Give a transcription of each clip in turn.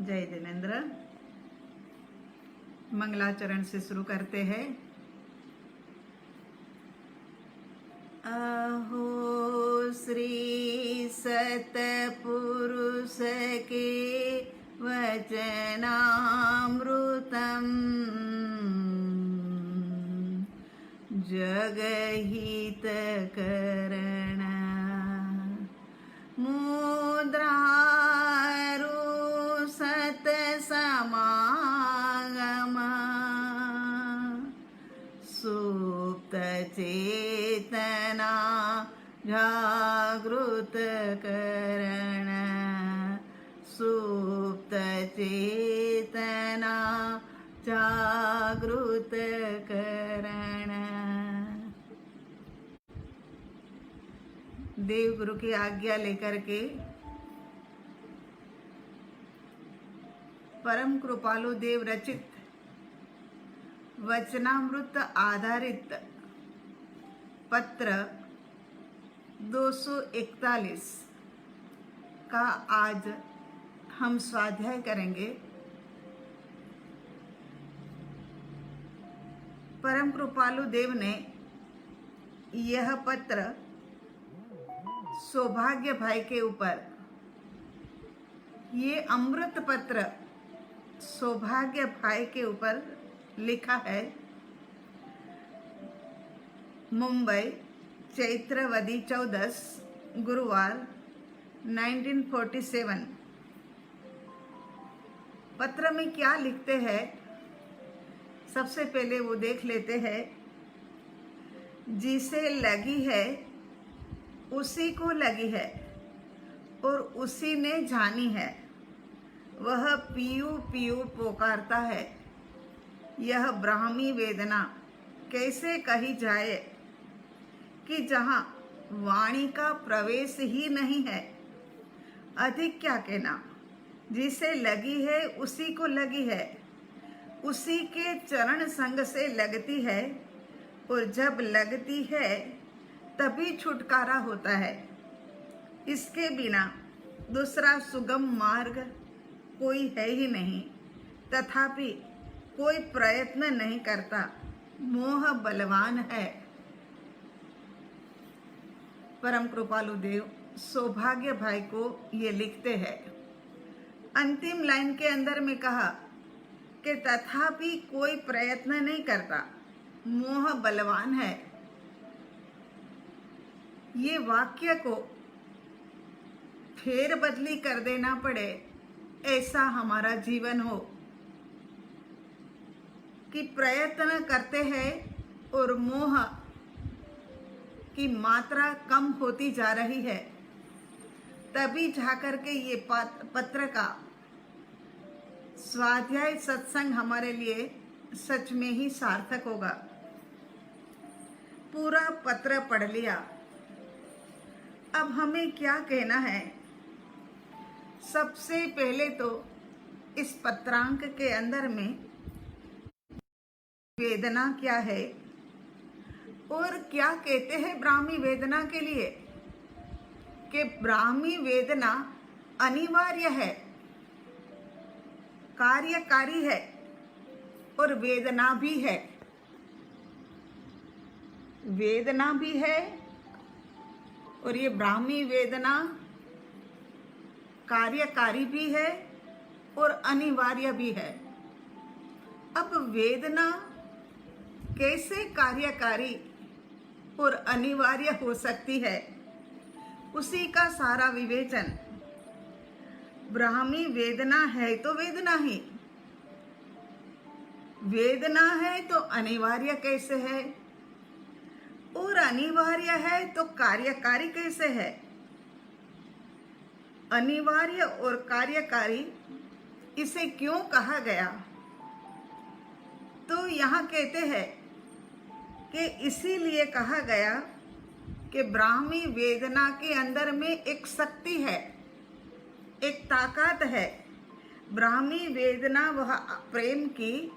जय जिनेन्द्र। मंगलाचरण से शुरू करते हैं। अहो श्री सतपुरुष के वचनामृतम् जगहितकरण मुद्रारु सतसमागम सुप्त चेतना जागृत करण सुप्त चेतना जागृत करण। देव गुरु की आज्ञा लेकर के परम कृपालु देव रचित वचनामृत आधारित पत्र 241 का आज हम स्वाध्याय करेंगे। परम कृपालु देव ने यह पत्र सौभाग्य भाई के ऊपर, ये अमृत पत्र सौभाग्य भाई के ऊपर लिखा है। मुंबई चैत्रवदी 14 गुरुवार 1947। पत्र में क्या लिखते हैं सबसे पहले वो देख लेते हैं। जिसे लगी है उसी को लगी है और उसी ने जानी है, वह पीयू पीयू पुकारता है। यह ब्राह्मी वेदना कैसे कही जाए कि जहाँ वाणी का प्रवेश ही नहीं है। अधिक क्या कहना, जिसे लगी है उसी को लगी है, उसी के चरण संग से लगती है और जब लगती है तभी छुटकारा होता है। इसके बिना दूसरा सुगम मार्ग कोई है ही नहीं, तथापि कोई प्रयत्न नहीं करता। मोह बलवान है। परम कृपालु देव सौभाग्य भाई को ये लिखते हैं। अंतिम लाइन के अंदर में कहा कि तथापि कोई प्रयत्न नहीं करता, मोह बलवान है। ये वाक्य को फेर बदली कर देना पड़े, ऐसा हमारा जीवन हो कि प्रयत्न करते हैं और मोह की मात्रा कम होती जा रही है। तभी जाकर के ये पत्र का स्वाध्याय सत्संग हमारे लिए सच में ही सार्थक होगा। पूरा पत्र पढ़ लिया, अब हमें क्या कहना है। सबसे पहले तो इस पत्रांक के अंदर में वेदना क्या है और क्या कहते हैं ब्राह्मी वेदना के लिए, कि ब्राह्मी वेदना अनिवार्य है, कार्यकारी है और वेदना भी है। वेदना भी है और ये ब्राह्मी वेदना कार्यकारी भी है और अनिवार्य भी है। अब वेदना कैसे कार्यकारी और अनिवार्य हो सकती है, उसी का सारा विवेचन। ब्राह्मी वेदना है तो वेदना ही, वेदना है तो अनिवार्य कैसे है, और अनिवार्य है तो कार्यकारी कैसे है। अनिवार्य और कार्यकारी इसे क्यों कहा गया, तो यहाँ कहते हैं कि इसीलिए कहा गया कि ब्राह्मी वेदना के अंदर में एक शक्ति है, एक ताकत है। ब्राह्मी वेदना वह प्रेम की,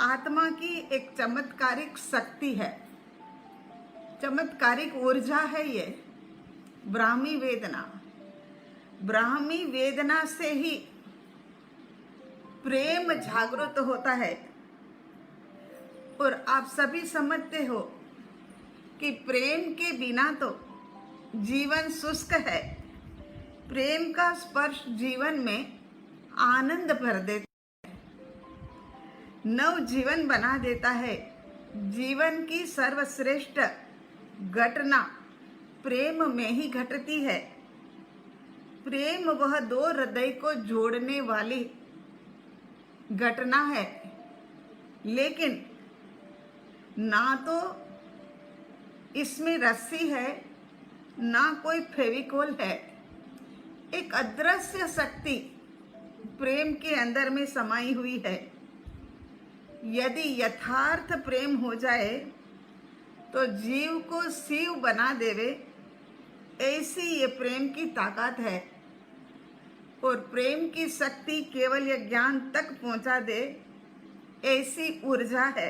आत्मा की एक चमत्कारिक शक्ति है, चमत्कारिक ऊर्जा है ये ब्राह्मी वेदना। ब्राह्मी वेदना से ही प्रेम जागृत होता है। और आप सभी समझते हो कि प्रेम के बिना तो जीवन शुष्क है। प्रेम का स्पर्श जीवन में आनंद भर देता, नव जीवन बना देता है। जीवन की सर्वश्रेष्ठ घटना प्रेम में ही घटती है। प्रेम वह दो हृदय को जोड़ने वाली घटना है, लेकिन ना तो इसमें रस्सी है, ना कोई फेविकोल है। एक अदृश्य शक्ति प्रेम के अंदर में समाई हुई है। यदि यथार्थ प्रेम हो जाए तो जीव को शिव बना देवे, ऐसी ये प्रेम की ताकत है। और प्रेम की शक्ति केवल ये ज्ञान तक पहुंचा दे, ऐसी ऊर्जा है।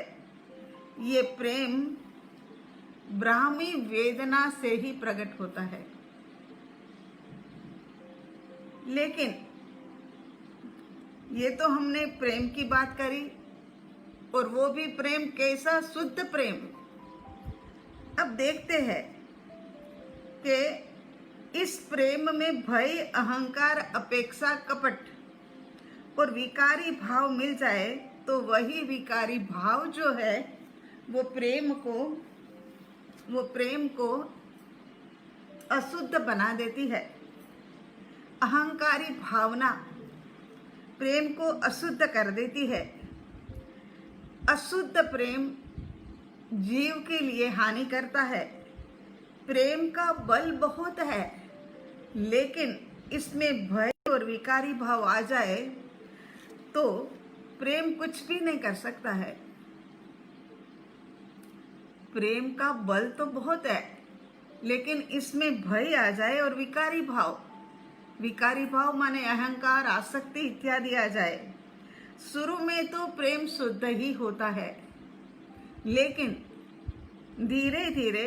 ये प्रेम ब्राह्मी वेदना से ही प्रकट होता है। लेकिन ये तो हमने प्रेम की बात करी, और वो भी प्रेम कैसा, शुद्ध प्रेम। अब देखते हैं कि इस प्रेम में भय, अहंकार, अपेक्षा, कपट और विकारी भाव मिल जाए तो वही विकारी भाव जो है वो प्रेम को अशुद्ध बना देती है। अहंकारी भावना प्रेम को अशुद्ध कर देती है। अशुद्ध प्रेम जीव के लिए हानि करता है। प्रेम का बल बहुत है, लेकिन इसमें भय और विकारी भाव आ जाए तो प्रेम कुछ भी नहीं कर सकता है। प्रेम का बल तो बहुत है, लेकिन इसमें भय आ जाए और विकारी भाव माने अहंकार, आसक्ति इत्यादि आ जाए। शुरू में तो प्रेम शुद्ध ही होता है, लेकिन धीरे धीरे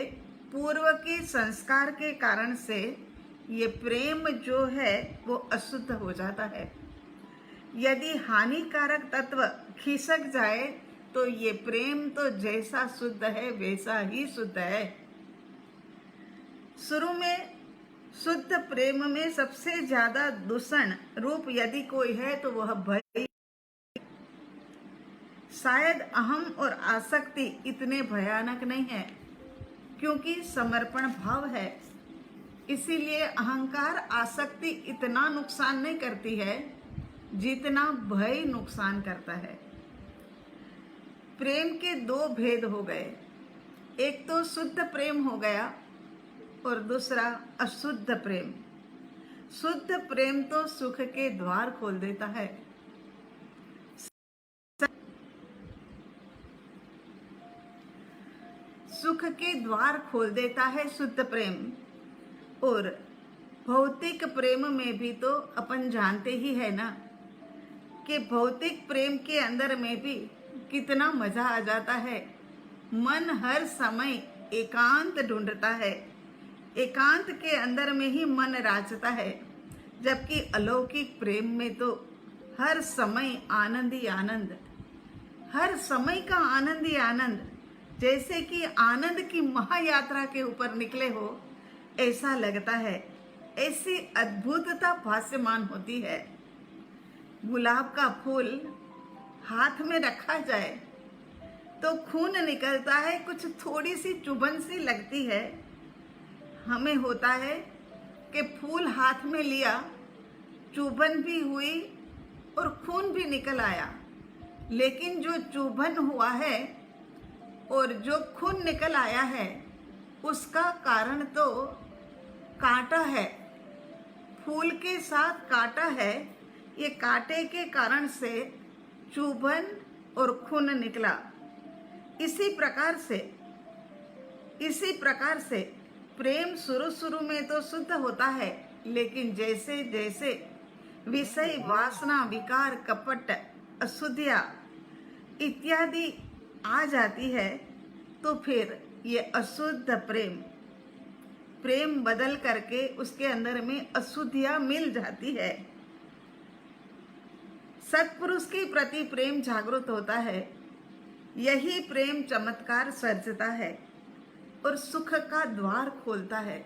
पूर्व के संस्कार के कारण से ये प्रेम जो है वो अशुद्ध हो जाता है। यदि हानिकारक तत्व खिसक जाए तो ये प्रेम तो जैसा शुद्ध है वैसा ही शुद्ध है। शुरू में शुद्ध प्रेम में सबसे ज्यादा दूषण रूप यदि कोई है तो वह भय। शायद अहम और आसक्ति इतने भयानक नहीं है, क्योंकि समर्पण भाव है। इसीलिए अहंकार, आसक्ति इतना नुकसान नहीं करती है जितना भय नुकसान करता है। प्रेम के दो भेद हो गए, एक तो शुद्ध प्रेम हो गया और दूसरा अशुद्ध प्रेम। शुद्ध प्रेम तो सुख के द्वार खोल देता है। सुख के द्वार खोल देता है शुद्ध प्रेम। और भौतिक प्रेम में भी तो अपन जानते ही है ना कि भौतिक प्रेम के अंदर में भी कितना मजा आ जाता है। मन हर समय एकांत ढूंढता है, एकांत के अंदर में ही मन राचता है। जबकि अलौकिक प्रेम में तो हर समय आनंद ही आनंद, हर समय का आनंद ही आनंद, जैसे कि आनंद की महायात्रा के ऊपर निकले हो ऐसा लगता है। ऐसी अद्भुतता भासमान होती है। गुलाब का फूल हाथ में रखा जाए तो खून निकलता है, कुछ थोड़ी सी चुभन सी लगती है। हमें होता है कि फूल हाथ में लिया, चुभन भी हुई और खून भी निकल आया, लेकिन जो चुभन हुआ है और जो खून निकल आया है उसका कारण तो कांटा है। फूल के साथ कांटा है, ये कांटे के कारण से चुभन और खून निकला। इसी प्रकार से प्रेम शुरू में तो शुद्ध होता है, लेकिन जैसे जैसे विषय, वासना, विकार, कपट, अशुद्धियाँ इत्यादि आ जाती है तो फिर ये अशुद्ध प्रेम बदल करके उसके अंदर में अशुद्धियाँ मिल जाती है। सत्पुरुष के प्रति प्रेम जागृत होता है। यही प्रेम चमत्कार सर्जता है और सुख का द्वार खोलता है।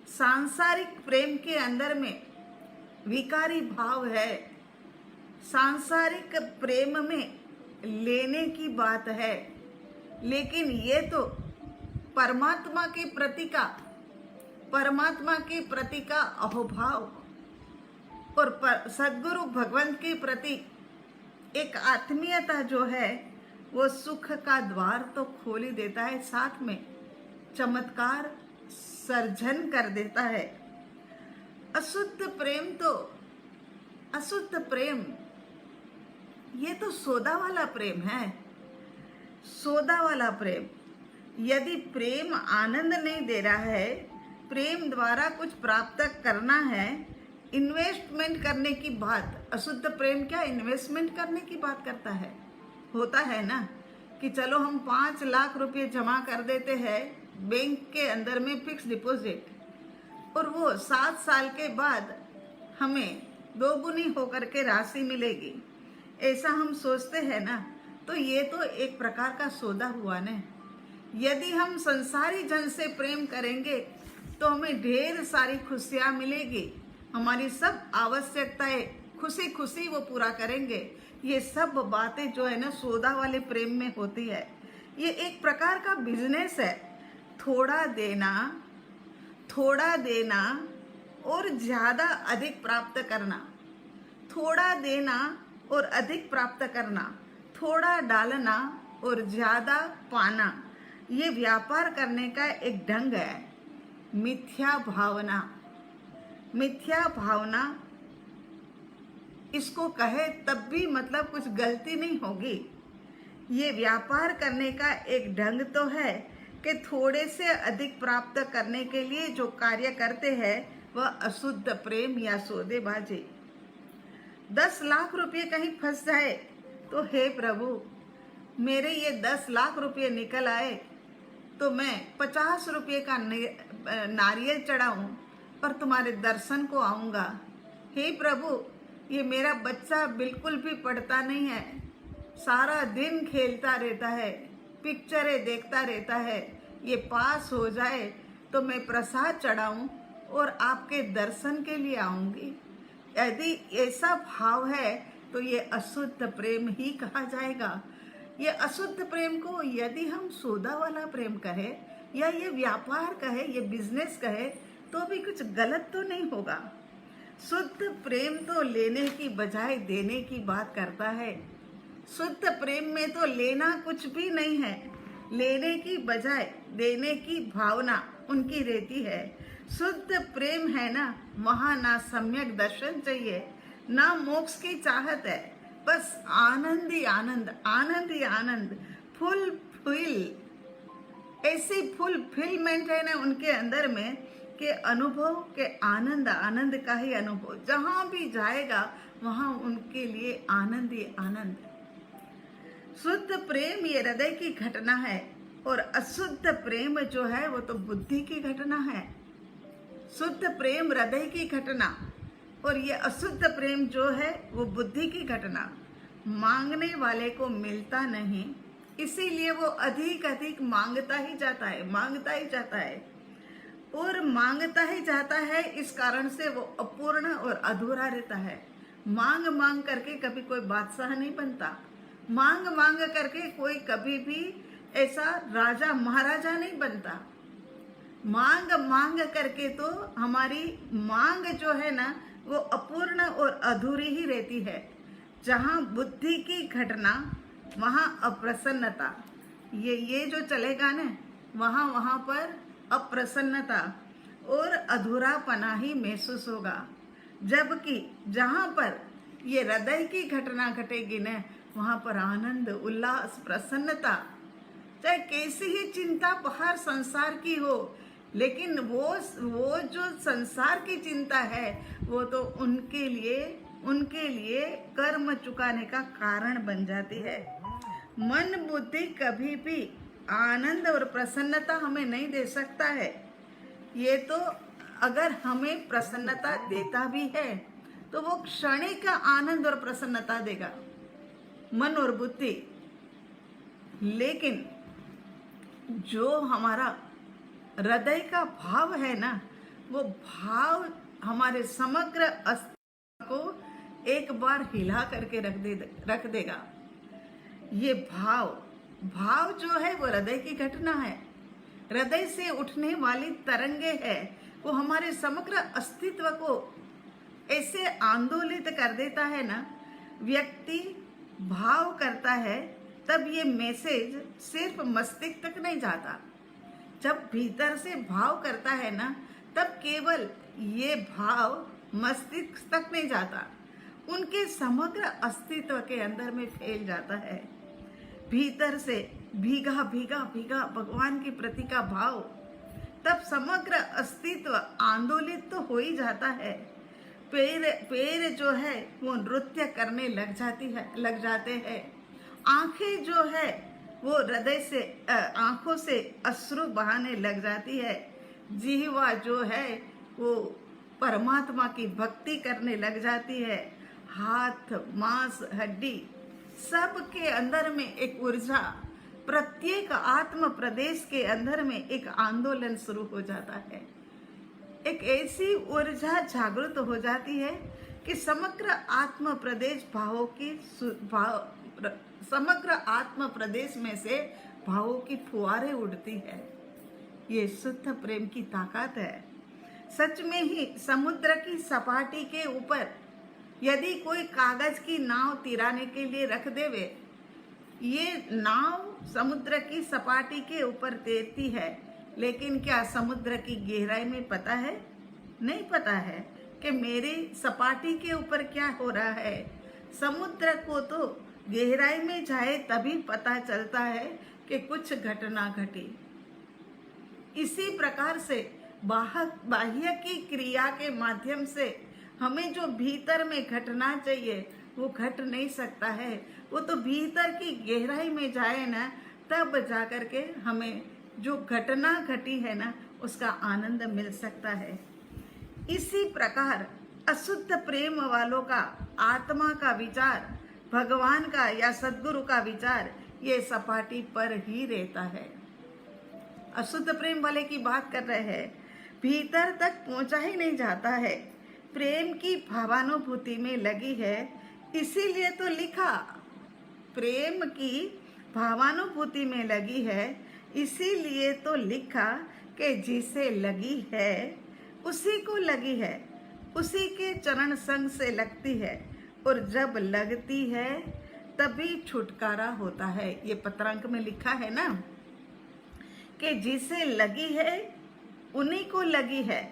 सांसारिक प्रेम के अंदर में विकारी भाव है। सांसारिक प्रेम में लेने की बात है, लेकिन ये तो परमात्मा के प्रति का अहोभाव और सद्गुरु भगवंत के प्रति एक आत्मीयता जो है वो सुख का द्वार तो खोल ही देता है, साथ में चमत्कार सर्जन कर देता है। अशुद्ध प्रेम ये तो सौदा वाला प्रेम है। सौदा वाला प्रेम, यदि प्रेम आनंद नहीं दे रहा है, प्रेम द्वारा कुछ प्राप्त करना है, इन्वेस्टमेंट करने की बात, अशुद्ध प्रेम क्या इन्वेस्टमेंट करने की बात करता है? होता है ना कि चलो हम 5 लाख रुपए जमा कर देते हैं बैंक के अंदर में फिक्स डिपॉजिट, और वो 7 साल के बाद हमें दोगुनी होकर के राशि मिलेगी, ऐसा हम सोचते हैं ना। तो ये तो एक प्रकार का सौदा हुआ ना। यदि हम संसारी जन से प्रेम करेंगे तो हमें ढेर सारी खुशियाँ मिलेगी, हमारी सब आवश्यकताएं खुशी खुशी वो पूरा करेंगे। ये सब बातें जो है ना सौदा वाले प्रेम में होती है। ये एक प्रकार का बिजनेस है, थोड़ा देना और ज़्यादा अधिक प्राप्त करना, थोड़ा देना और अधिक प्राप्त करना, थोड़ा डालना और ज़्यादा पाना, ये व्यापार करने का एक ढंग है। मिथ्या भावना इसको कहे तब भी मतलब कुछ गलती नहीं होगी। ये व्यापार करने का एक ढंग तो है कि थोड़े से अधिक प्राप्त करने के लिए जो कार्य करते हैं वह अशुद्ध प्रेम या सौदेबाजी। 10 लाख रुपये कहीं फंस जाए तो हे प्रभु, मेरे ये 10 लाख रुपये निकल आए तो मैं 50 रुपये का नारियल चढ़ाऊं और तुम्हारे दर्शन को आऊँगा। हे प्रभु, ये मेरा बच्चा बिल्कुल भी पढ़ता नहीं है, सारा दिन खेलता रहता है, पिक्चरें देखता रहता है, ये पास हो जाए तो मैं प्रसाद चढ़ाऊं और आपके दर्शन के लिए आऊँगी। यदि ऐसा भाव है तो ये अशुद्ध प्रेम ही कहा जाएगा। ये अशुद्ध प्रेम को यदि हम सौदा वाला प्रेम कहे या ये व्यापार कहे, ये बिजनेस कहे, तो भी कुछ गलत तो नहीं होगा। शुद्ध प्रेम तो लेने की बजाय देने की बात करता है। शुद्ध प्रेम में तो लेना कुछ भी नहीं है, लेने की बजाय देने की भावना उनकी रहती है। शुद्ध प्रेम है ना, वहाँ ना सम्यक दर्शन चाहिए, ना मोक्ष की चाहत है, बस आनंद ही आनंद, आनंद ही आनंद, फुलफिल, ऐसी फुलफिलमेंट है ना उनके अंदर में के अनुभव के आनंद का ही अनुभव, जहाँ भी जाएगा वहाँ उनके लिए आनंद ही आनंद। शुद्ध प्रेम ये हृदय की घटना है और अशुद्ध प्रेम जो है वो तो बुद्धि की घटना है। शुद्ध प्रेम हृदय की घटना और ये अशुद्ध प्रेम जो है वो बुद्धि की घटना। मांगने वाले को मिलता नहीं, इसीलिए वो अधिक मांगता ही जाता है और मांगता ही जाता है। इस कारण से वो अपूर्ण और अधूरा रहता है। मांग करके कभी कोई बादशाह नहीं बनता, मांग करके कोई कभी भी ऐसा राजा महाराजा नहीं बनता। मांग करके तो हमारी मांग जो है ना वो अपूर्ण और अधूरी ही रहती है। जहाँ बुद्धि की घटना वहाँ अप्रसन्नता, ये जो चलेगा ना वहाँ पर अप्रसन्नता और अधूरापना ही महसूस होगा। जबकि जहाँ पर ये हृदय की घटना घटेगी ना वहाँ पर आनंद, उल्लास, प्रसन्नता, चाहे कैसी ही चिंता बाहर संसार की हो, लेकिन वो जो संसार की चिंता है वो तो उनके लिए कर्म चुकाने का कारण बन जाती है। मन बुद्धि कभी भी आनंद और प्रसन्नता हमें नहीं दे सकता है। ये तो अगर हमें प्रसन्नता देता भी है तो वो क्षणिक आनंद और प्रसन्नता देगा मन और बुद्धि। लेकिन जो हमारा हृदय का भाव है ना, वो भाव हमारे समग्र अस्तित्व को एक बार हिला करके रख देगा। ये भाव जो है वो हृदय की घटना है, हृदय से उठने वाली तरंगे है। वो हमारे समग्र अस्तित्व को ऐसे आंदोलित कर देता है ना। व्यक्ति भाव करता है तब ये मैसेज सिर्फ मस्तिष्क तक नहीं जाता। जब भीतर से भाव करता है ना, तब केवल ये भाव मस्तिष्क तक नहीं जाता, उनके समग्र अस्तित्व के अंदर में फैल जाता है। भीतर से भीगा भीगा भीगा भगवान के प्रति का भाव, तब समग्र अस्तित्व आंदोलित तो हो ही जाता है। पैर जो है वो नृत्य करने लग जाते हैं। आंखें जो है वो हृदय से आंखों से अश्रु बहाने लग जाती है। जिह्वा जो है वो परमात्मा की भक्ति करने लग जाती है। हाथ, मांस, हड्डी सब के अंदर में एक ऊर्जा, प्रत्येक आत्म प्रदेश के अंदर में एक आंदोलन शुरू हो जाता है। एक ऐसी ऊर्जा जागृत हो जाती है कि समग्र आत्म प्रदेश समग्र आत्म प्रदेश में से भावों की फुहारें उड़ती है। ये शुद्ध प्रेम की ताकत है। सच में ही समुद्र की सपाटी के ऊपर यदि कोई कागज की नाव तिराने के लिए रख देवे, ये नाव समुद्र की सपाटी के ऊपर तैरती है, लेकिन क्या समुद्र की गहराई में पता है? नहीं पता है कि मेरी सपाटी के ऊपर क्या हो रहा है। समुद्र को तो गहराई में जाए तभी पता चलता है कि कुछ घटना घटी। इसी प्रकार से बाह्य की क्रिया के माध्यम से हमें जो भीतर में घटना चाहिए वो घट नहीं सकता है। वो तो भीतर की गहराई में जाए ना, तब जाकर के हमें जो घटना घटी है ना उसका आनंद मिल सकता है। इसी प्रकार अशुद्ध प्रेम वालों का आत्मा का विचार, भगवान का या सद्गुरु का विचार ये सपाटी पर ही रहता है। अशुद्ध प्रेम वाले की बात कर रहे हैं, भीतर तक पहुंचा ही नहीं जाता है। प्रेम की भावानुभूति में लगी है, इसीलिए तो लिखा। प्रेम की भावानुभूति में लगी है, इसीलिए तो लिखा कि जिसे लगी है उसी को लगी है, उसी के चरण संग से लगती है, और जब लगती है तभी छुटकारा होता है। ये पत्रांक में लिखा है ना कि जिसे लगी है उन्हीं को लगी है,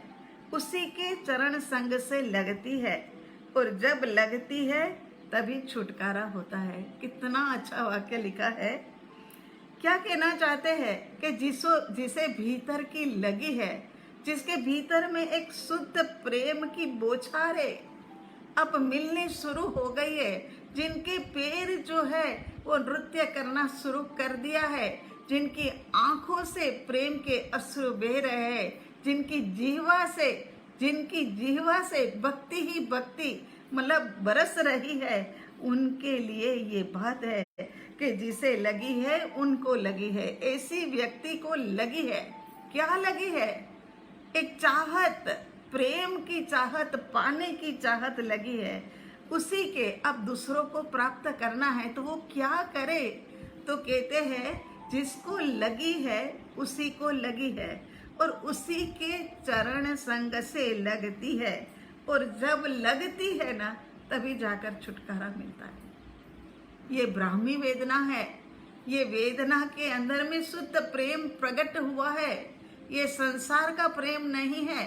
उसी के चरण संग से लगती है, और जब लगती है तभी छुटकारा होता है। कितना अच्छा वाक्य लिखा है। क्या कहना चाहते हैं कि जिसे भीतर की लगी है, जिसके भीतर में एक शुद्ध प्रेम की बौछारें अब मिलनी शुरू हो गई है, जिनके पैर जो है वो नृत्य करना शुरू कर दिया है, जिनकी आंखों से प्रेम के अश्रु बह रहे हैं, जिनकी जीवा से भक्ति ही भक्ति मतलब बरस रही है, उनके लिए ये बात है कि जिसे लगी है उनको लगी है। ऐसी व्यक्ति को लगी है, क्या लगी है? एक चाहत, प्रेम की चाहत, पाने की चाहत लगी है। उसी के अब दूसरों को प्राप्त करना है तो वो क्या करे? तो कहते हैं जिसको लगी है उसी को लगी है, और उसी के चरण संग से लगती है, और जब लगती है ना तभी जाकर छुटकारा मिलता है। ये ब्राह्मी वेदना है। ये वेदना के अंदर में शुद्ध प्रेम प्रकट हुआ है। ये संसार का प्रेम नहीं है,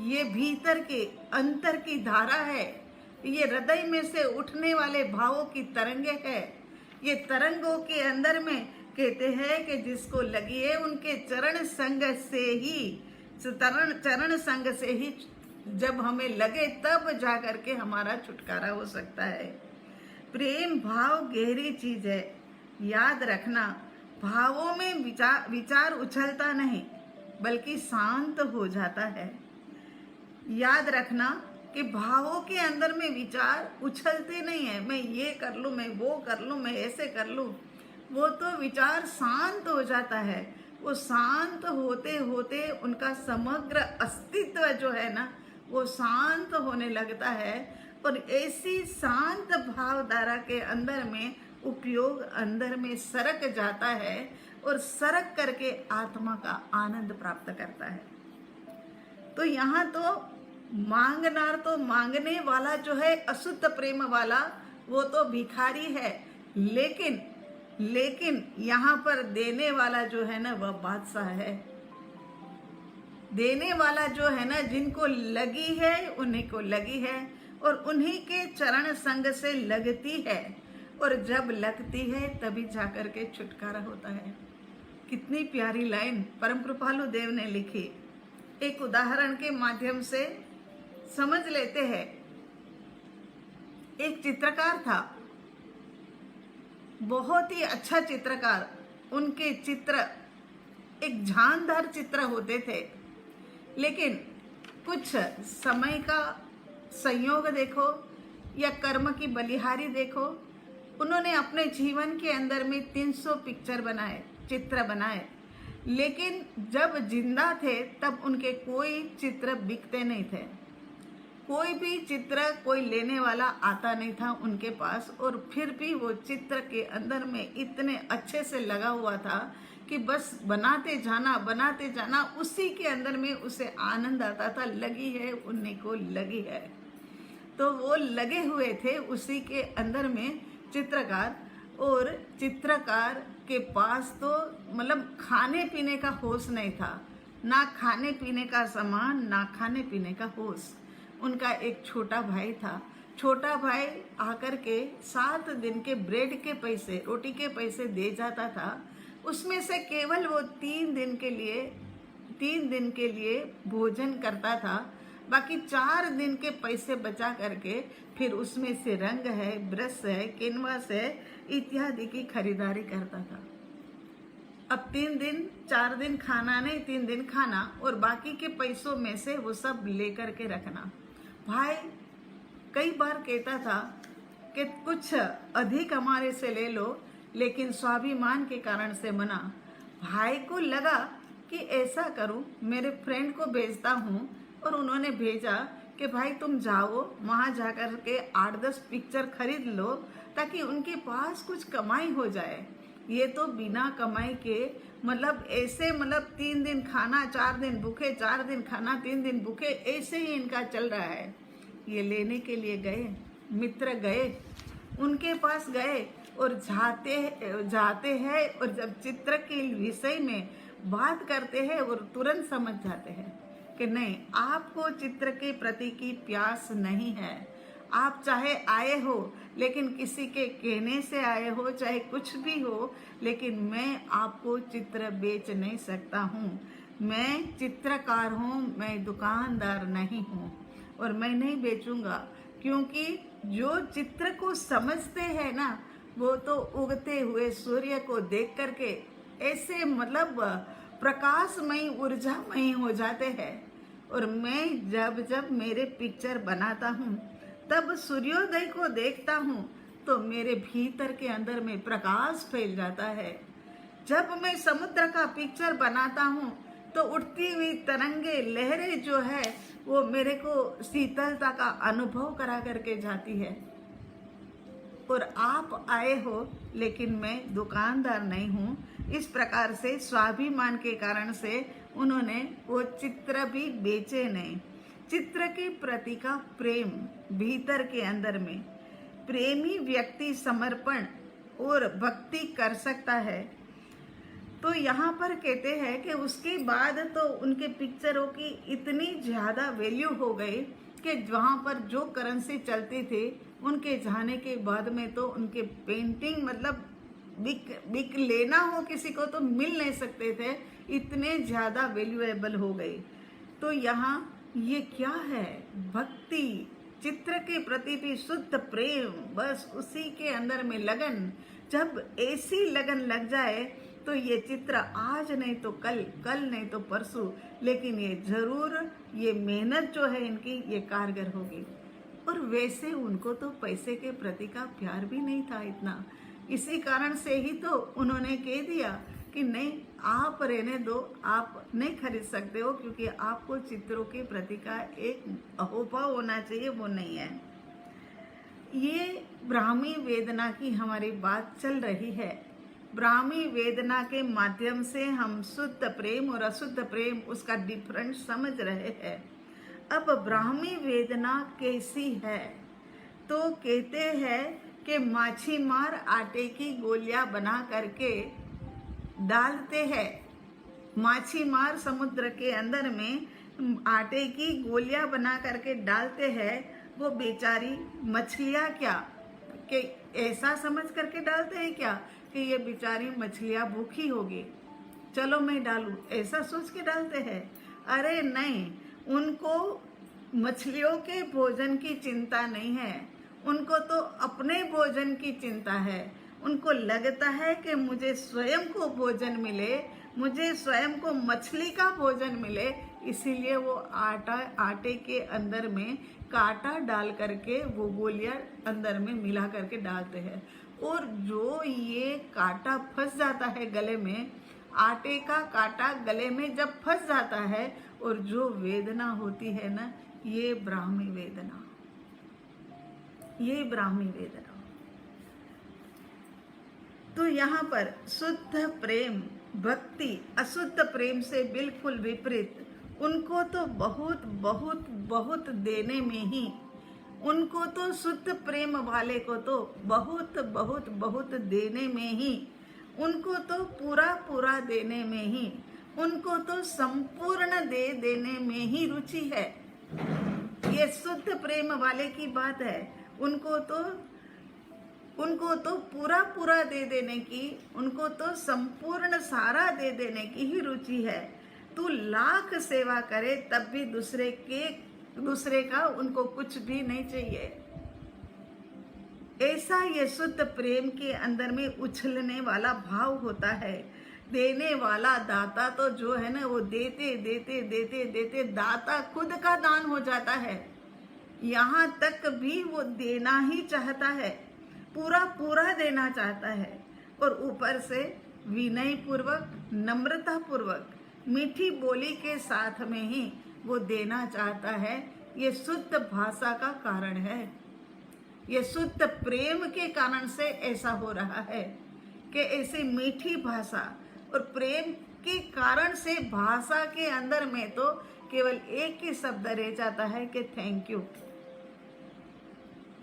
ये भीतर के अंतर की धारा है। ये हृदय में से उठने वाले भावों की तरंगे है। ये तरंगों के अंदर में कहते हैं कि जिसको लगी है उनके चरण संग से ही जब हमें लगे तब जाकर के हमारा छुटकारा हो सकता है। प्रेम भाव गहरी चीज है, याद रखना। भावों में विचार उछलता नहीं बल्कि शांत हो जाता है। याद रखना, कि भावों के अंदर में विचार उछलते नहीं है, मैं ये कर लूँ, मैं वो कर लूँ, मैं ऐसे कर लूँ। वो तो विचार शांत हो जाता है। वो शांत होते होते उनका समग्र अस्तित्व जो है ना, वो शांत होने लगता है। और ऐसी शांत भावधारा के अंदर में उपयोग अंदर में सरक जाता है और सरक करके आत्मा का आनंद प्राप्त करता है। तो यहाँ तो मांगनार तो मांगने वाला जो है अशुद्ध प्रेम वाला, वो तो भिखारी है, लेकिन यहाँ पर देने वाला जो है ना, वह बादशाह है। देने वाला जो है ना, जिनको लगी है उन्हीं को लगी है और उन्हीं के चरण संग से लगती है, और जब लगती है तभी जाकर के छुटकारा होता है। कितनी प्यारी लाइन परम कृपालु देव ने लिखी। एक उदाहरण के माध्यम से समझ लेते हैं। एक चित्रकार था, बहुत ही अच्छा चित्रकार। उनके चित्र एक जानदार चित्र होते थे, लेकिन कुछ समय का संयोग देखो या कर्म की बलिहारी देखो, उन्होंने अपने जीवन के अंदर में 300 पिक्चर बनाए, चित्र बनाए, लेकिन जब जिंदा थे तब उनके कोई चित्र बिकते नहीं थे। कोई भी चित्र कोई लेने वाला आता नहीं था उनके पास, और फिर भी वो चित्र के अंदर में इतने अच्छे से लगा हुआ था कि बस बनाते जाना, उसी के अंदर में उसे आनंद आता था। लगी है उन्हीं को लगी है, तो वो लगे हुए थे उसी के अंदर में चित्रकार। और चित्रकार के पास तो मतलब खाने पीने का होश नहीं था, ना खाने पीने का सामान, ना खाने पीने का होश। उनका एक छोटा भाई था। छोटा भाई आकर के 7 दिन के ब्रेड के पैसे, रोटी के पैसे दे जाता था। उसमें से केवल वो 3 दिन के लिए भोजन करता था। बाकी 4 दिन के पैसे बचा करके फिर उसमें से रंग है, ब्रश है, कैनवास है इत्यादि की खरीदारी करता था। अब 3 दिन 4 दिन खाना नहीं, 3 दिन खाना, और बाकी के पैसों में से वो सब लेकर के रखना। भाई कई बार कहता था कि कुछ अधिक हमारे से ले लो, लेकिन स्वाभिमान के कारण से मना। भाई को लगा कि ऐसा करूं, मेरे फ्रेंड को भेजता हूं, और उन्होंने भेजा कि भाई तुम जाओ, वहां जाकर के 8-10 पिक्चर खरीद लो, ताकि उनके पास कुछ कमाई हो जाए। ये तो बिना कमाई के मतलब ऐसे 3 दिन खाना 4 दिन भूखे, 4 दिन खाना 3 दिन भूखे, ऐसे ही इनका चल रहा है। ये लेने के लिए गए, मित्र गए, उनके पास गए और जाते हैं, और जब चित्र के विषय में बात करते हैं और तुरंत समझ जाते हैं कि नहीं, आपको चित्र के प्रति की प्यास नहीं है। आप चाहे आए हो, लेकिन किसी के कहने से आए हो, चाहे कुछ भी हो, लेकिन मैं आपको चित्र बेच नहीं सकता हूँ। मैं चित्रकार हूँ, मैं दुकानदार नहीं हूँ, और मैं नहीं बेचूंगा। क्योंकि जो चित्र को समझते हैं ना, वो तो उगते हुए सूर्य को देख करके ऐसे प्रकाशमयी, ऊर्जामयी हो जाते हैं। और मैं जब मेरे पिक्चर बनाता हूँ, तब सूर्योदय को देखता हूँ, तो मेरे भीतर के अंदर में प्रकाश फैल जाता है। जब मैं समुद्र का पिक्चर बनाता हूँ, तो उठती हुई तरंगे, लहरें जो है, वो मेरे को शीतलता का अनुभव करा करके जाती है। और आप आए हो, लेकिन मैं दुकानदार नहीं हूँ। इस प्रकार से स्वाभिमान के कारण से उन्होंने वो चित्र भी बेचे नहीं। चित्र के प्रति का प्रेम भीतर के अंदर में, प्रेमी व्यक्ति समर्पण और भक्ति कर सकता है। तो यहाँ पर कहते हैं कि उसके बाद तो उनके पिक्चरों की इतनी ज़्यादा वैल्यू हो गई कि वहाँ पर जो करेंसी चलती थी, उनके जाने के बाद में तो उनके पेंटिंग बिक लेना हो किसी को तो मिल नहीं सकते थे, इतने ज़्यादा वैल्यूएबल हो गई। तो यहाँ ये क्या है? भक्ति, चित्र के प्रति भी शुद्ध प्रेम, बस उसी के अंदर में लगन। जब ऐसी लगन लग जाए तो ये चित्र आज नहीं तो कल, कल नहीं तो परसों, लेकिन ये जरूर, ये मेहनत जो है इनकी, ये कारगर होगी। और वैसे उनको तो पैसे के प्रति का प्यार भी नहीं था इतना, इसी कारण से ही तो उन्होंने कह दिया कि नहीं, आप रहने दो, आप नहीं खरीद सकते हो, क्योंकि आपको चित्रों के प्रति का एक अहोभाव होना चाहिए, वो नहीं है। ये ब्राह्मी वेदना की हमारी बात चल रही है। ब्राह्मी वेदना के माध्यम से हम शुद्ध प्रेम और अशुद्ध प्रेम, उसका डिफरेंस समझ रहे हैं। अब ब्राह्मी वेदना कैसी है? तो कहते हैं कि माछीमार आटे की गोलियां बना करके डालते हैं। माछीमार समुद्र के अंदर में आटे की गोलियां बना करके डालते हैं। वो बेचारी मछलियां क्या, कि ऐसा समझ करके डालते हैं क्या कि ये बेचारी मछलियां भूखी होगी, चलो मैं डालूं, ऐसा सोच के डालते हैं? अरे नहीं, उनको मछलियों के भोजन की चिंता नहीं है, उनको तो अपने भोजन की चिंता है। उनको लगता है कि मुझे स्वयं को भोजन मिले, मुझे स्वयं को मछली का भोजन मिले, इसीलिए वो आटे के अंदर में कांटा डाल करके वो गोलियां अंदर में मिला करके डालते हैं। और जो ये कांटा फंस जाता है गले में, आटे का कांटा गले में जब फंस जाता है, और जो वेदना होती है ना, ये ब्राह्मी वेदना, ये ब्राह्मी वेदना। तो यहाँ पर शुद्ध प्रेम, भक्ति अशुद्ध प्रेम से बिल्कुल विपरीत। उनको तो बहुत बहुत बहुत देने में ही, उनको तो शुद्ध प्रेम वाले को तो बहुत बहुत बहुत देने में ही, उनको तो पूरा पूरा देने में ही, उनको तो संपूर्ण दे देने में ही रुचि है। ये शुद्ध प्रेम वाले की बात है। उनको तो पूरा पूरा दे देने की, उनको तो संपूर्ण सारा दे देने की ही रुचि है। तू लाख सेवा करे तब भी दूसरे का उनको कुछ भी नहीं चाहिए। ऐसा ये शुद्ध प्रेम के अंदर में उछलने वाला भाव होता है। देने वाला दाता तो जो है ना, वो देते देते देते देते दाता खुद का दान हो जाता है। यहाँ तक भी वो देना ही चाहता है, पूरा पूरा देना चाहता है। और ऊपर से विनय पूर्वक, नम्रता पूर्वक, मीठी बोली के साथ में ही वो देना चाहता है। ये शुद्ध भाषा का कारण है, ये शुद्ध प्रेम के कारण से ऐसा हो रहा है कि ऐसी मीठी भाषा और प्रेम के कारण से भाषा के अंदर में तो केवल एक ही शब्द रह जाता है कि थैंक यू।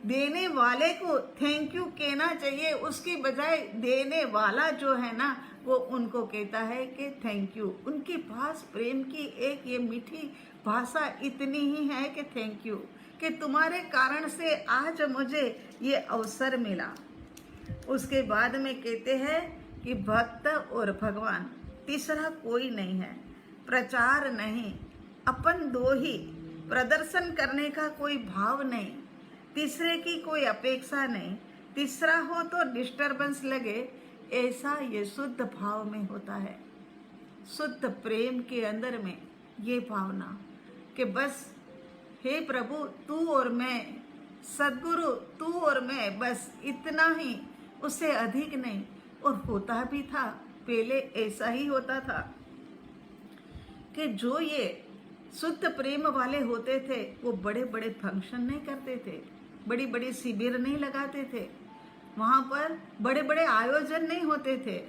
देने वाले को थैंक यू कहना चाहिए, उसकी बजाय देने वाला जो है ना, वो उनको कहता है कि थैंक यू। उनके पास प्रेम की एक ये मीठी भाषा इतनी ही है कि थैंक यू, कि तुम्हारे कारण से आज मुझे ये अवसर मिला। उसके बाद में कहते हैं कि भक्त और भगवान, तीसरा कोई नहीं है, प्रचार नहीं, अपन दो ही, प्रदर्शन करने का कोई भाव नहीं, तीसरे की कोई अपेक्षा नहीं, तीसरा हो तो डिस्टरबेंस लगे, ऐसा ये शुद्ध भाव में होता है। शुद्ध प्रेम के अंदर में ये भावना कि बस हे प्रभु तू और मैं, सद्गुरु तू और मैं, बस इतना ही, उससे अधिक नहीं। और होता भी था, पहले ऐसा ही होता था कि जो ये शुद्ध प्रेम वाले होते थे वो बड़े बड़े फंक्शन नहीं करते थे, बड़ी बड़ी शिविर नहीं लगाते थे, वहाँ पर बड़े बड़े आयोजन नहीं होते थे।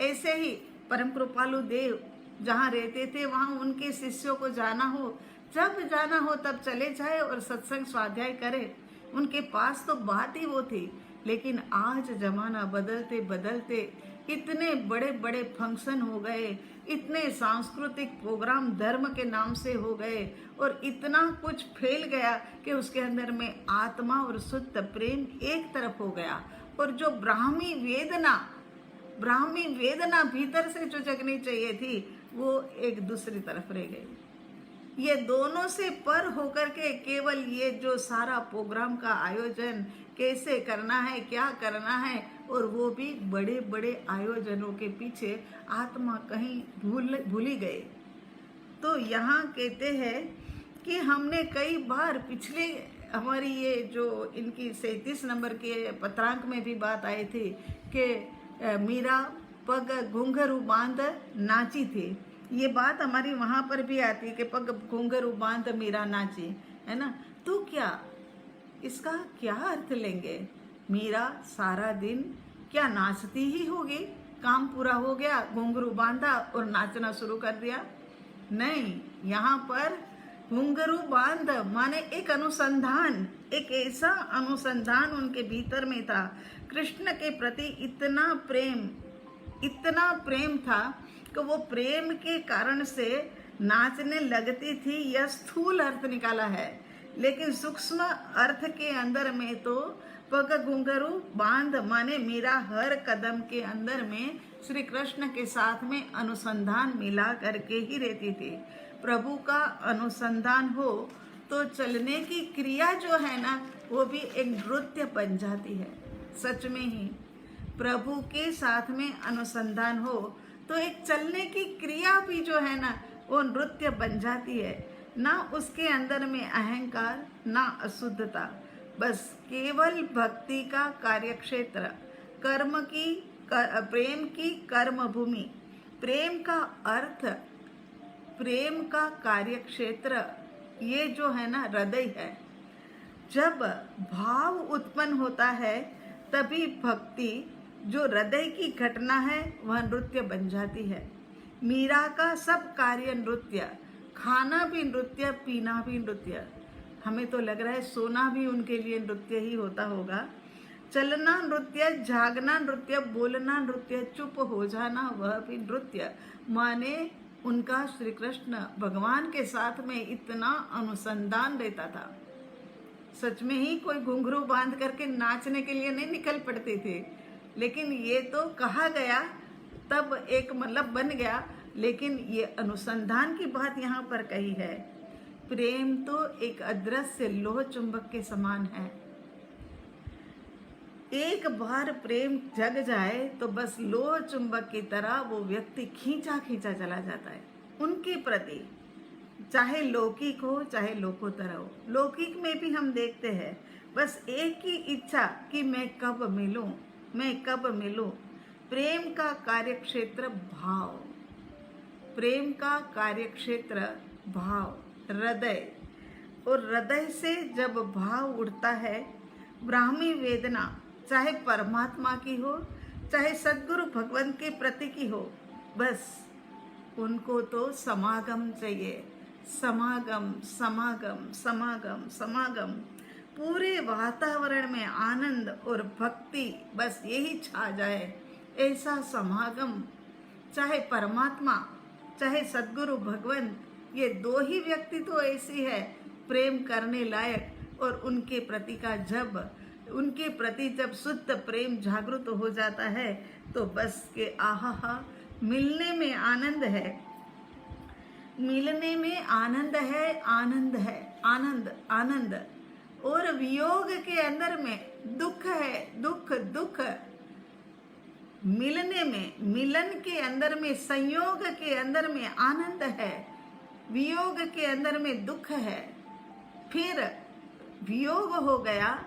ऐसे ही परम कृपालु देव जहाँ रहते थे वहाँ उनके शिष्यों को जाना हो, जब जाना हो तब चले जाए और सत्संग स्वाध्याय करे। उनके पास तो बात ही वो थी। लेकिन आज जमाना बदलते बदलते इतने बड़े बड़े फंक्शन हो गए, इतने सांस्कृतिक प्रोग्राम धर्म के नाम से हो गए, और इतना कुछ फैल गया कि उसके अंदर में आत्मा और शुद्ध प्रेम एक तरफ हो गया, और जो ब्राह्मी वेदना भीतर से जो जगनी चाहिए थी वो एक दूसरी तरफ रह गई। ये दोनों से पर होकर के केवल ये जो सारा प्रोग्राम का आयोजन कैसे करना है, क्या करना है, और वो भी बड़े बड़े आयोजनों के पीछे आत्मा कहीं भूली गए। तो यहाँ कहते हैं कि हमने कई बार पिछले हमारी ये जो इनकी 37 नंबर के पत्रांक में भी बात आई थी कि मीरा पग घुंघरू बांध नाची थी। ये बात हमारी वहाँ पर भी आती है कि पग घुंघरू बांध मीरा नाची, है ना। तो क्या इसका क्या अर्थ लेंगे? मीरा सारा दिन क्या नाचती ही होगी? काम पूरा हो गया, घुंघरू बांधा और नाचना शुरू कर दिया? नहीं, यहाँ पर घुंघरू बांध माने एक अनुसंधान, एक ऐसा अनुसंधान उनके भीतर में था। कृष्ण के प्रति इतना प्रेम था कि वो प्रेम के कारण से नाचने लगती थी। यह स्थूल अर्थ निकाला है, लेकिन सूक्ष्म अर्थ के अंदर में तो पग घुंघरू बांध माने मीरा हर कदम के अंदर में श्री कृष्ण के साथ में अनुसंधान मिला करके ही रहती थी। प्रभु का अनुसंधान हो तो चलने की क्रिया जो है ना, वो भी एक नृत्य बन जाती है। सच में ही प्रभु के साथ में अनुसंधान हो तो एक चलने की क्रिया भी जो है ना, वो नृत्य बन जाती है। ना उसके अंदर में अहंकार, ना अशुद्धता, बस केवल भक्ति का कार्यक्षेत्र, प्रेम की कर्म भूमि, प्रेम का अर्थ, प्रेम का कार्यक्षेत्र, ये जो है ना हृदय है। जब भाव उत्पन्न होता है तभी भक्ति जो हृदय की घटना है वह नृत्य बन जाती है। मीरा का सब कार्य नृत्य, खाना भी नृत्य, पीना भी नृत्य। हमें तो लग रहा है सोना भी उनके लिए नृत्य ही होता होगा। चलना नृत्य, जागना नृत्य, बोलना नृत्य, चुप हो जाना वह भी नृत्य। माने उनका श्री कृष्ण भगवान के साथ में इतना अनुसंधान रहता था। सच में ही कोई घुंघरू बांध करके नाचने के लिए नहीं निकल पड़ते थे, लेकिन ये तो कहा गया तब एक मतलब बन गया। लेकिन ये अनुसंधान की बात यहाँ पर कही है। प्रेम तो एक अदृश्य लोह चुंबक के समान है। एक बार प्रेम जग जाए तो बस लोह चुंबक की तरह वो व्यक्ति खींचा खींचा चला जाता है उनके प्रति, चाहे लौकिक हो चाहे लोकोत्तर हो। लौकिक में भी हम देखते हैं बस एक ही इच्छा कि मैं कब मिलूं, मैं कब मिलूं। प्रेम का कार्यक्षेत्र भाव, प्रेम का कार्यक्षेत्र भाव, हृदय, और हृदय से जब भाव उठता है, ब्राह्मी वेदना चाहे परमात्मा की हो चाहे सद्गुरु भगवान के प्रति की हो, बस उनको तो समागम चाहिए। समागम समागम समागम समागम, पूरे वातावरण में आनंद और भक्ति बस यही छा जाए, ऐसा समागम। चाहे परमात्मा चाहे सद्गुरु भगवान, ये दो ही व्यक्ति तो ऐसी है प्रेम करने लायक। और उनके प्रति का उनके प्रति जब शुद्ध प्रेम जागृत हो जाता है तो बस के आहा, मिलने में आनंद है, मिलने में आनंद है, आनंद है, आनंद आनंद। और वियोग के अंदर में दुख है, दुख दुख। मिलने में, मिलन के अंदर में, संयोग के अंदर में आनंद है, वियोग के अंदर में दुख है। फिर वियोग हो गया,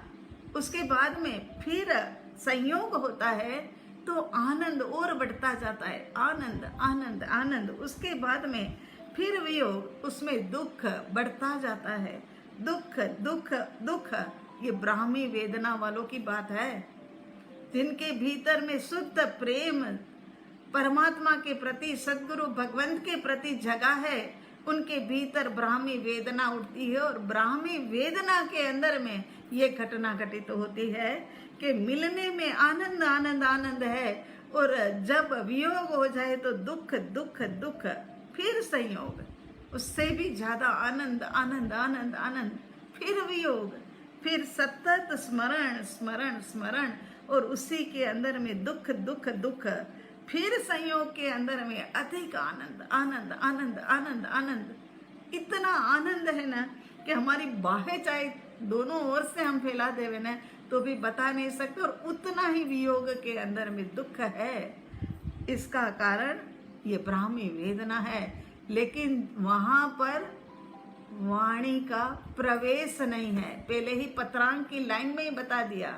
उसके बाद में फिर संयोग होता है तो आनंद और बढ़ता जाता है, आनंद आनंद आनंद। उसके बाद में फिर वियोग, उसमें दुख बढ़ता जाता है, दुख दुख दुख। ये ब्राह्मी वेदना वालों की बात है, जिनके भीतर में शुद्ध प्रेम परमात्मा के प्रति, सद्गुरु भगवंत के प्रति जगा है, उनके भीतर ब्राह्मी वेदना उठती है। और ब्राह्मी वेदना के अंदर में ये घटना घटित होती है कि मिलने में आनंद आनंद आनंद है, और जब वियोग हो जाए तो दुख दुख दुख, फिर संयोग, उससे भी ज्यादा आनंद आनंद आनंद आनंद, फिर वियोग, फिर सतत स्मरण स्मरण स्मरण, और उसी के अंदर में दुख दुख दुख, फिर संयोग के अंदर में अधिक आनंद आनंद आनंद आनंद आनंद। इतना आनंद है ना कि हमारी बाहें चाहे दोनों ओर से हम फैला देवे ना तो भी बता नहीं सकते, और उतना ही वियोग के अंदर में दुख है। इसका कारण ये ब्राह्मी वेदना है, लेकिन वहां पर वाणी का प्रवेश नहीं है। पहले ही पत्रांक की लाइन में ही बता दिया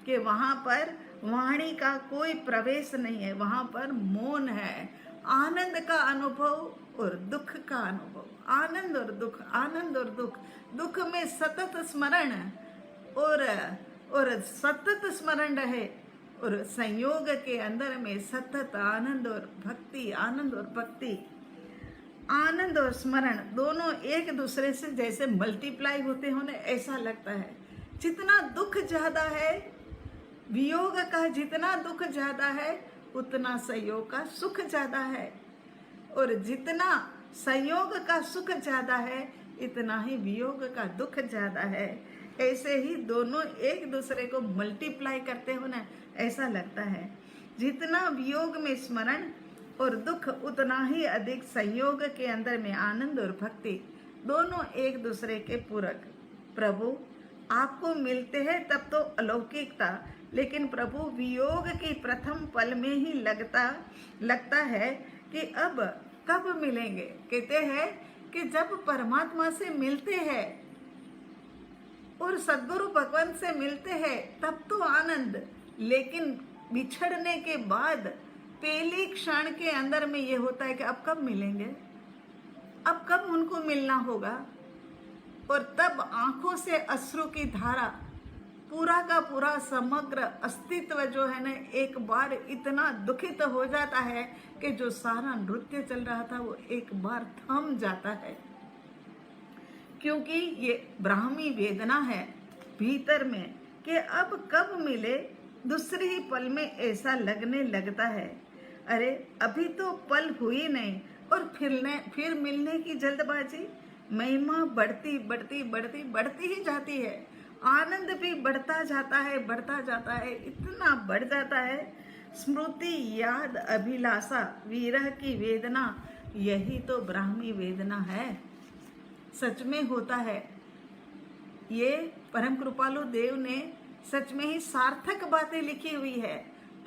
कि वहां पर वाणी का कोई प्रवेश नहीं है, वहां पर मौन है। आनंद का अनुभव और दुख का अनुभव, आनंद और दुख, आनंद और दुख, दुख में सतत स्मरण और सतत स्मरण रहे, और संयोग के अंदर में सतत आनंद और भक्ति, आनंद और भक्ति, आनंद और स्मरण दोनों एक दूसरे से जैसे मल्टीप्लाई होते होने ऐसा लगता है। जितना दुख ज्यादा है, वियोग का जितना दुख ज्यादा है, उतना संयोग का सुख ज्यादा है, और जितना संयोग का सुख ज्यादा है, इतना ही वियोग का दुख ज्यादा है। ऐसे ही दोनों एक दूसरे को मल्टीप्लाई करते हो ना, ऐसा लगता है। जितना वियोग में स्मरण और दुख, उतना ही अधिक संयोग के अंदर में आनंद और भक्ति, दोनों एक दूसरे के पूरक। प्रभु आपको मिलते हैं तब तो अलौकिकता, लेकिन प्रभु वियोग की प्रथम पल में ही लगता है कि अब कब मिलेंगे। कहते हैं कि जब परमात्मा से मिलते हैं और सद्गुरु भगवान से मिलते हैं तब तो आनंद, लेकिन बिछड़ने के बाद पहले क्षण के अंदर में ये होता है कि अब कब मिलेंगे, अब कब उनको मिलना होगा। और तब आंखों से अश्रु की धारा, पूरा का पूरा समग्र अस्तित्व जो है ना, एक बार इतना दुखित हो जाता है कि जो सारा नृत्य चल रहा था वो एक बार थम जाता है, क्योंकि ये ब्राह्मी वेदना है भीतर में कि अब कब मिले। दूसरे ही पल में ऐसा लगने लगता है, अरे अभी तो पल हुई नहीं और फिर मिलने की जल्दबाजी। महिमा बढ़ती बढ़ती बढ़ती बढ़ती ही जाती है, आनंद भी बढ़ता जाता है, बढ़ता जाता है, इतना बढ़ जाता है। स्मृति, याद, अभिलाषा, विरह की वेदना, यही तो ब्राह्मी वेदना है। सच में होता है। ये परम कृपालु देव ने सच में ही सार्थक बातें लिखी हुई है,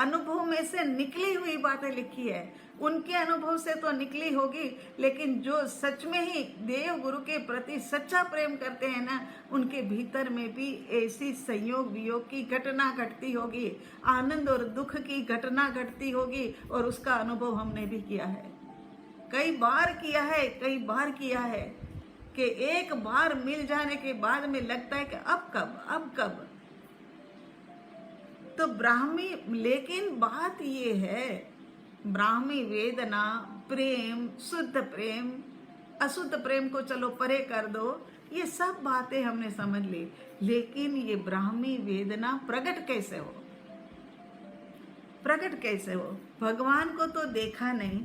अनुभव में से निकली हुई बातें लिखी है। उनके अनुभव से तो निकली होगी, लेकिन जो सच में ही देव गुरु के प्रति सच्चा प्रेम करते हैं ना, उनके भीतर में भी ऐसी संयोग वियोग की घटना घटती होगी, आनंद और दुख की घटना घटती होगी, और उसका अनुभव हमने भी किया है, कई बार किया है, कई बार किया है कि एक बार मिल जाने के बाद में लगता है कि अब कब, अब कब। तो ब्राह्मी, लेकिन बात ये है, ब्राह्मी वेदना, प्रेम, शुद्ध प्रेम, अशुद्ध प्रेम को चलो परे कर दो, ये सब बातें हमने समझ ली, लेकिन ये ब्राह्मी वेदना प्रकट कैसे हो, प्रकट कैसे हो। भगवान को तो देखा नहीं,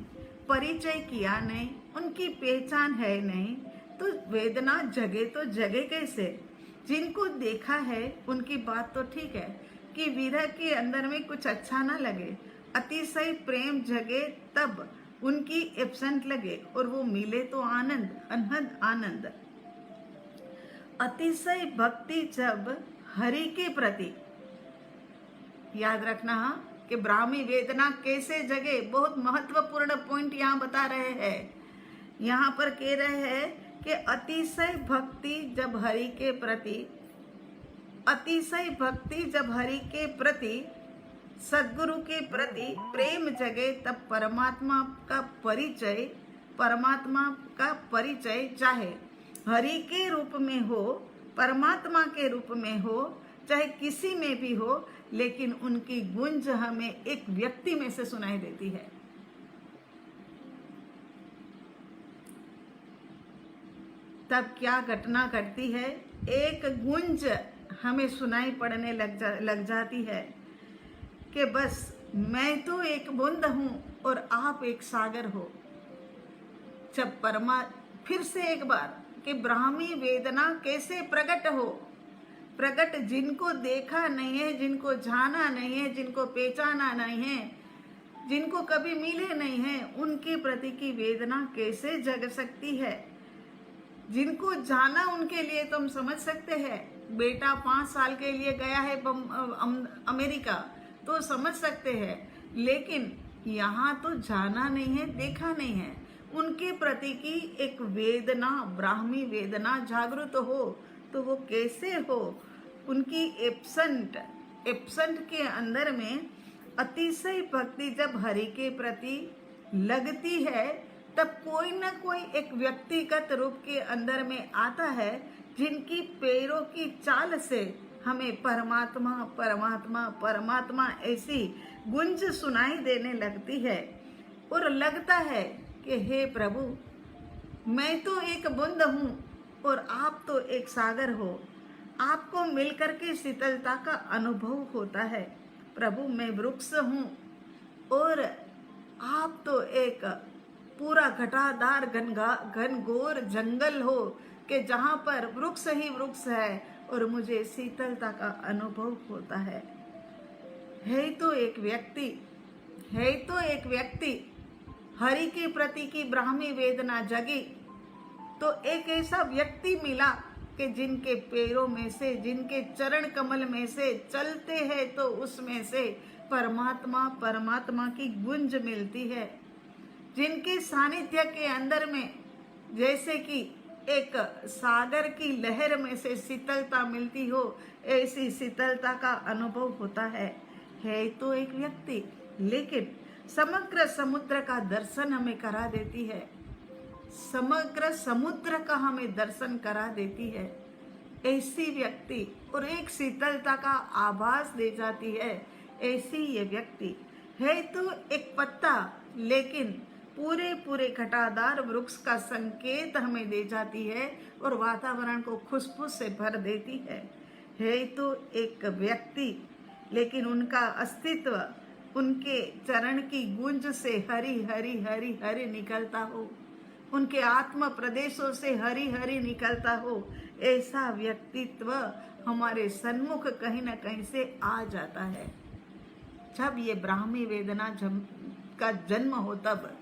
परिचय किया नहीं, उनकी पहचान है नहीं, तो वेदना जगे तो जगे कैसे। जिनको देखा है उनकी बात तो ठीक है कि विरह के अंदर में कुछ अच्छा ना लगे, अतिशय प्रेम जगे तब उनकी एब्सेंट लगे, और वो मिले तो आनंद, अनहद आनंद। अतिशय भक्ति जब हरि के प्रति, याद रखना कि ब्राह्मी वेदना कैसे जगे, बहुत महत्वपूर्ण पॉइंट यहाँ बता रहे हैं। यहाँ पर कह रहे हैं कि अतिशय भक्ति जब हरि के प्रति, अतिशय भक्ति जब हरि के प्रति, सद्गुरु के प्रति प्रेम जगे, तब परमात्मा का परिचय, परमात्मा का परिचय चाहे हरि के रूप में हो, परमात्मा के रूप में हो, चाहे किसी में भी हो, लेकिन उनकी गूंज हमें एक व्यक्ति में से सुनाई देती है। तब क्या घटना घटती है, एक गूंज हमें सुनाई पड़ने लग जाती है कि बस मैं तो एक बूंद हूं और आप एक सागर हो। जब फिर से एक बार कि ब्राह्मी वेदना कैसे प्रकट हो, प्रकट जिनको देखा नहीं है, जिनको जाना नहीं है, जिनको पहचाना नहीं है, जिनको कभी मिले नहीं है, उनके प्रति की वेदना कैसे जग सकती है। जिनको जाना उनके लिए तुम समझ सकते हैं। बेटा 5 साल के लिए गया है अमेरिका, तो समझ सकते हैं, लेकिन यहाँ तो जाना नहीं है, देखा नहीं है। उनके प्रति की एक वेदना, ब्राह्मी वेदना जागृत हो तो वो कैसे हो। उनकी एब्सेंट के अंदर में अतिशय भक्ति जब हरि के प्रति लगती है, तब कोई ना कोई एक व्यक्तिगत रूप के अंदर में आता है, जिनकी पैरों की चाल से हमें परमात्मा परमात्मा परमात्मा ऐसी गुंज सुनाई देने लगती है। और लगता है कि हे प्रभु, मैं तो एक बूंद हूँ और आप तो एक सागर हो। आपको मिलकर के शीतलता का अनुभव होता है। प्रभु, मैं वृक्ष हूँ और आप तो एक पूरा घटादार घनघोर जंगल हो कि जहाँ पर वृक्ष ही वृक्ष है और मुझे शीतलता का अनुभव होता है। तो एक व्यक्ति हरि के प्रति की ब्राह्मी वेदना जगी, तो एक ऐसा व्यक्ति मिला कि जिनके पैरों में से, जिनके चरण कमल में से चलते हैं तो उसमें से परमात्मा की गुंज मिलती है। जिनके सानिध्य के अंदर में जैसे कि एक सागर की लहर में से शीतलता मिलती हो, ऐसी शीतलता का अनुभव होता है तो एक व्यक्ति, लेकिन समग्र समुद्र का दर्शन हमें करा देती है। समग्र समुद्र का हमें दर्शन करा देती है ऐसी व्यक्ति, और एक शीतलता का आभास दे जाती है ऐसी ये व्यक्ति है। तो एक पत्ता, लेकिन पूरे घटादार वृक्ष का संकेत हमें दे जाती है और वातावरण को खुशबू से भर देती है तो एक व्यक्ति, लेकिन उनका अस्तित्व उनके चरण की गुंज से हरि हरि हरि हरि निकलता हो, उनके आत्म प्रदेशों से हरि हरि निकलता हो। ऐसा व्यक्तित्व हमारे सन्मुख कहीं ना कहीं से आ जाता है। जब ये ब्राह्मी वेदना का जन्म हो, तब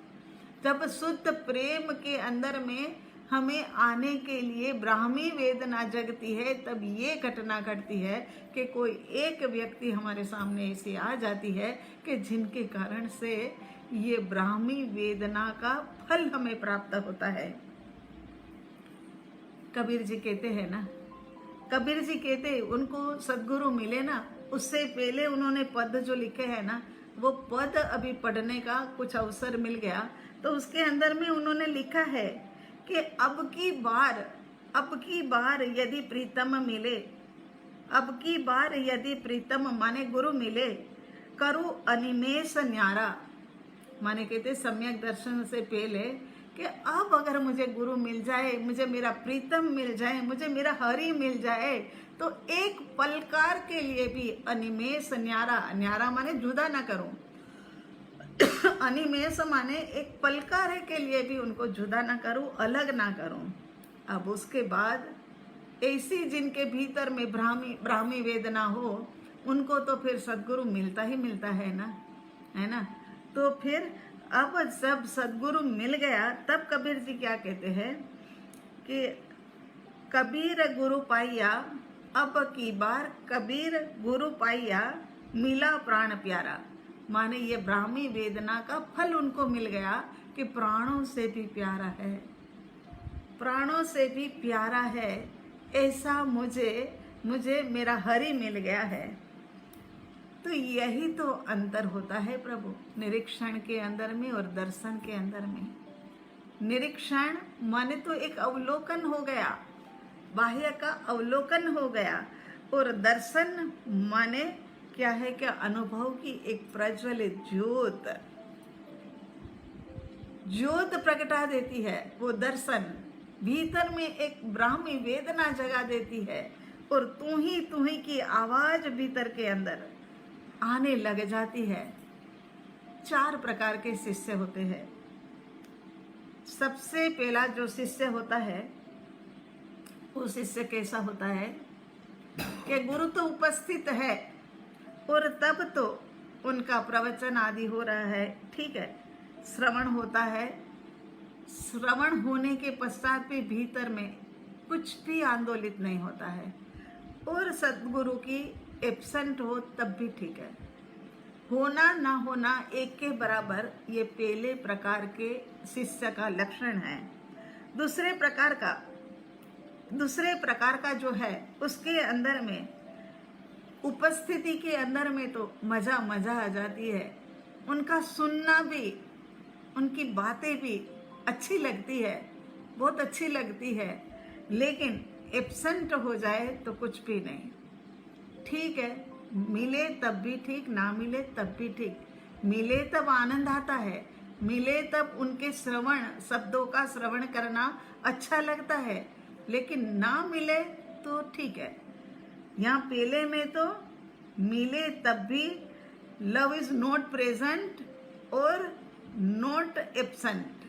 जब शुद्ध प्रेम के अंदर में हमें आने के लिए ब्राह्मी वेदना जगती है, तब ये घटना घटती है कि कोई एक व्यक्ति हमारे सामने ऐसी आ जाती है कि जिनके कारण से ये ब्राह्मी वेदना का फल हमें प्राप्त होता है। कबीर जी कहते हैं ना, कबीर जी कहते उनको सद्गुरु मिले ना, उससे पहले उन्होंने पद जो लिखे हैं ना, वो पद अभी पढ़ने का कुछ अवसर मिल गया, तो उसके अंदर में उन्होंने लिखा है कि अब की बार यदि प्रीतम मिले, अब की बार यदि प्रीतम माने गुरु मिले, करूँ अनिमेष न्यारा, माने कहते सम्यक दर्शन से पहले कि अब अगर मुझे गुरु मिल जाए, मुझे मेरा प्रीतम मिल जाए, मुझे मेरा हरि मिल जाए, तो एक पलकार के लिए भी अनिमेष न्यारा, न्यारा माने जुदा ना करूं, अनिमेष माने एक पलकार के लिए भी उनको जुदा ना करूं, अलग ना करूं। अब उसके बाद ऐसी जिनके भीतर में ब्राह्मी वेदना हो, उनको तो फिर सद्गुरु मिलता ही मिलता है ना। तो फिर अब जब सद्गुरु मिल गया, तब कबीर जी क्या कहते हैं कि कबीर गुरु पाइया, अब की बार कबीर गुरु पाइया, मिला प्राण प्यारा। माने ये ब्राह्मी वेदना का फल उनको मिल गया कि प्राणों से भी प्यारा है, प्राणों से भी प्यारा है, ऐसा मुझे मेरा हरि मिल गया है। तो यही तो अंतर होता है प्रभु, निरीक्षण के अंदर में और दर्शन के अंदर में। निरीक्षण माने तो एक अवलोकन हो गया, बाह्य का अवलोकन हो गया, और दर्शन माने क्या है, क्या अनुभव की एक प्रज्वलित ज्योत प्रकटा देती है। वो दर्शन भीतर में एक ब्राह्मी वेदना जगा देती है, और तू ही की आवाज भीतर के अंदर आने लग जाती है। 4 प्रकार के शिष्य होते हैं। सबसे पहला जो शिष्य होता है, वो शिष्य कैसा होता है कि गुरु तो उपस्थित है और तब तो उनका प्रवचन आदि हो रहा है, ठीक है, श्रवण होता है, श्रवण होने के पश्चात भी भीतर में कुछ भी आंदोलित नहीं होता है, और सदगुरु की एब्सेंट हो तब भी ठीक है, होना ना होना एक के बराबर, ये पहले प्रकार के शिष्य का लक्षण है। दूसरे प्रकार का जो है, उसके अंदर में उपस्थिति के अंदर में तो मजा आ जाती है, उनका सुनना भी, उनकी बातें भी अच्छी लगती है, बहुत अच्छी लगती है, लेकिन एब्सेंट हो जाए तो कुछ भी नहीं। ठीक है, मिले तब भी ठीक, ना मिले तब भी ठीक। मिले तब आनंद आता है, मिले तब उनके श्रवण, शब्दों का श्रवण करना अच्छा लगता है, लेकिन ना मिले तो ठीक है। यहाँ पहले में तो मिले तब भी लव इज नॉट प्रेजेंट और नॉट एब्सेंट,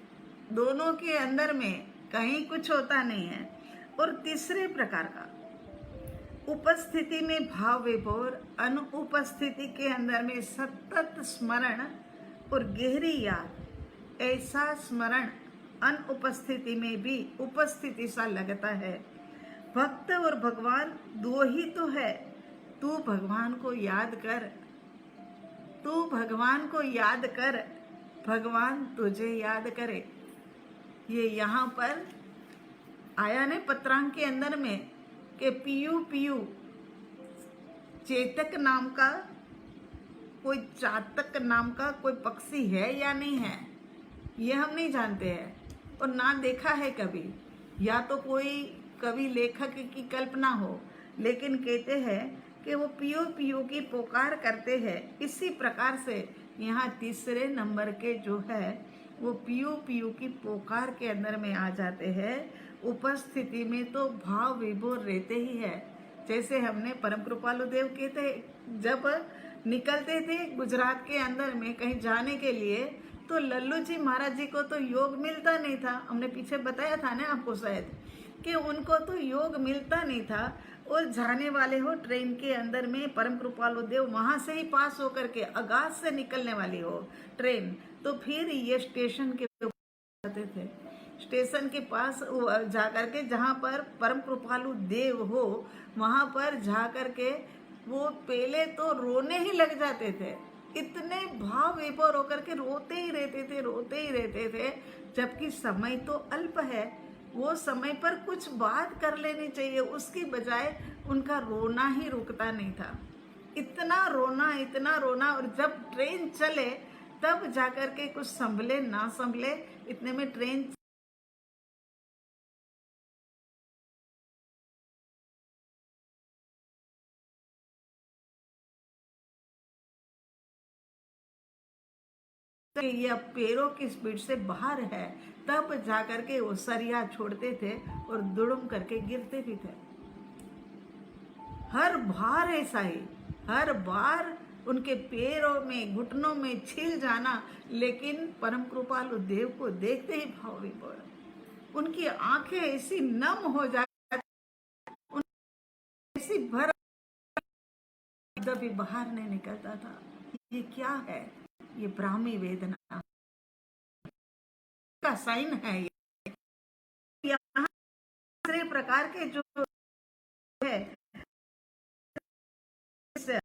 दोनों के अंदर में कहीं कुछ होता नहीं है। और तीसरे प्रकार का उपस्थिति में भाव विभोर, अनुपस्थिति के अंदर में सतत स्मरण और गहरी याद। ऐसा स्मरण अनुपस्थिति में भी उपस्थिति सा लगता है। भक्त और भगवान दो ही तो है। तू भगवान को याद कर, तू भगवान को याद कर, भगवान तुझे याद करे। ये यहाँ पर आया ने पत्रांक के अंदर में कि पीयू चेतक नाम का कोई, चातक नाम का कोई पक्षी है या नहीं है, ये हम नहीं जानते हैं और ना देखा है कभी, या तो कोई कवि लेखक की कल्पना हो, लेकिन कहते हैं कि वो पीयू की पुकार करते हैं। इसी प्रकार से यहाँ तीसरे नंबर के जो है वो पीयू की पुकार के अंदर में आ जाते हैं। उपस्थिति में तो भाव विभोर रहते ही है। जैसे हमने परम कृपालु देव कहते, जब निकलते थे गुजरात के अंदर में कहीं जाने के लिए, तो लल्लू जी महाराज जी को तो योग मिलता नहीं था। हमने पीछे बताया था ना आपको शायद, कि उनको तो योग मिलता नहीं था, और जाने वाले हो ट्रेन के अंदर में परम कृपालु देव वहां से ही पास होकर के अगाध से निकलने वाली हो ट्रेन, तो फिर ये स्टेशन के जाते थे, स्टेशन के पास जाकर के जहाँ पर परम कृपालु देव हो वहां पर जाकर के वो पहले तो रोने ही लग जाते थे। इतने भाव विभोर होकर के रोते ही रहते थे, जबकि समय तो अल्प है, वो समय पर कुछ बात कर लेनी चाहिए, उसकी बजाय उनका रोना ही रुकता नहीं था। इतना रोना, और जब ट्रेन चले तब जाकर के कुछ संभले ना संभले, इतने में ट्रेन ये अब पैरों की स्पीड से बाहर है, तब जाकर के वो सरिया छोड़ते थे और दुड़ुम करके गिरते भी थे। हर बार ऐसा ही, हर बार उनके पैरों में, घुटनों में छिल जाना, लेकिन परम कृपालु देव को देखते ही भाव विभोर, उनकी आंखें ऐसी नम हो जाती, ऐसी भर भी बाहर नहीं निकलता था। ये क्या है? ये ब्राह्मी वेदना का साइन है। यहाँ दूसरे प्रकार के जो